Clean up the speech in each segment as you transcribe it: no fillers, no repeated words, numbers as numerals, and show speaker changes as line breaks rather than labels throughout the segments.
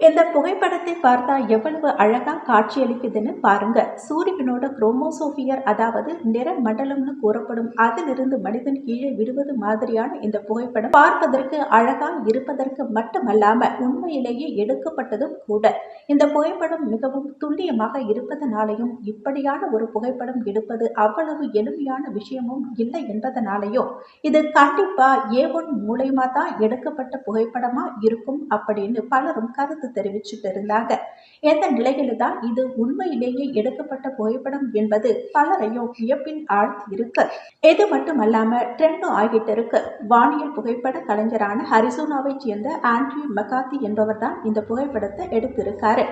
இந்த புகைப்படத்தை பார்த்தா எவ்வளவு அழகா காட்சியளிக்குதுன்னு பாருங்க. சூரியனோட குரோமோசோபியர், அதாவது நிற மண்டலம்னு கூறப்படும் அதிலிருந்து மனிதன் கீழே விடுவது மாதிரியான இந்த புகைப்படம் பார்ப்பதற்கு அழகா இருப்பதற்கு மட்டுமல்லாம உண்மையிலேயே எடுக்கப்பட்டதும் கூட. இந்த புகைப்படம் மிகவும் துல்லியமாக இருப்பதனாலையும், இப்படியான ஒரு புகைப்படம் எடுப்பது அவ்வளவு எளிமையான விஷயமும் இல்லை என்பதனாலையும், இது கண்டிப்பா A1 மூலயமா தான் எடுக்கப்பட்ட புகைப்படமா இருக்கும் அப்படின்னு பலரும் கருத்து தெரிவிச்சுட்டு இருந்தாங்க. எந்த நிலையில தான் இது உண்மையிலேயே எடுக்கப்பட்ட புகைப்படம் என்பது பலரையும் வியப்பில் ஆழ்த்தி இருக்கு. இது மட்டுமல்லாம ட்ரெண்டும் ஆகிட்டு இருக்கு. வானியல் புகைப்பட கலைஞரான அரிசோனாவை சேர்ந்த ஆண்ட்ரியூ மெக்கார்த்தி என்பவர் தான் இந்த புகைப்படத்தை எடுத்திருக்காரு.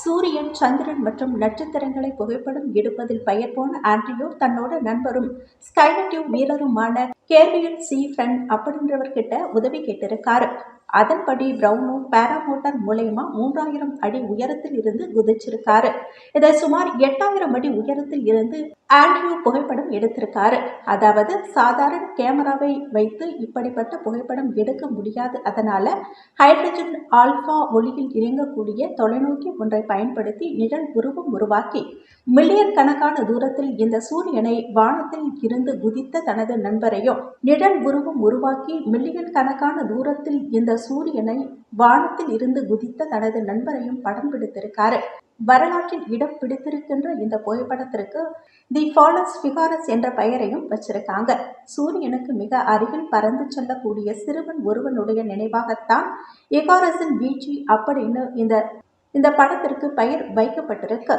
சூரியன், சந்திரன் மற்றும் நட்சத்திரங்களை புகைப்படம் எடுப்பதில் பெயர் போன ஆண்ட்ரியூ தன்னோட நண்பரும் ஸ்கைடடிவ் வீரருமான கேர்வியல் சி ஃப்ரெண்ட் அப்படின்றவர்கிட்ட உதவி கேட்டிருக்காரு. அதன்படி பிரவுனோ பேராமோட்டார் மூலயமா 3000 அடி உயரத்தில் இருந்து குதிச்சிருக்காரு. இதை சுமார் 8000 அடி உயரத்தில் இருந்து ஆண்ட்ரியூ புகைப்படம் எடுத்திருக்காரு. அதாவது சாதாரண கேமராவை வைத்து இப்படிப்பட்ட புகைப்படம் எடுக்க முடியாது. அதனால ஹைட்ரஜன் ஆல்பா ஒளியில் இயங்கக்கூடிய தொலைநோக்கி ஒன்றை பயன்படுத்தி நிழல் உருவம் உருவாக்கி மில்லியன் கணக்கான தூரத்தில் இந்த சூரியனை வானத்தில் இருந்து குதித்த தனது நண்பரையும், நிழல் உருவம் உருவாக்கி மில்லியன் கணக்கான தூரத்தில் இந்த சூரியனை வானத்தில் இருந்து குதித்த தனது நண்பரையும் படம் பிடித்திருக்காரு. வரலாற்றில் இடம் பிடித்திருக்கின்ற இந்த புகைப்படத்திற்கு தி ஃபாலஸ் ஃபிகாரஸ் என்ற பெயரையும் வச்சிருக்காங்க. சூரியனுக்கு மிக அருகில் பறந்து செல்லக்கூடிய சிறுவன் ஒருவனுடைய நினைவாகத்தான் இகாரஸின் வீழ்ச்சி அப்படின்னு இந்த படத்திற்கு பெயர் வைக்கப்பட்டிருக்கு.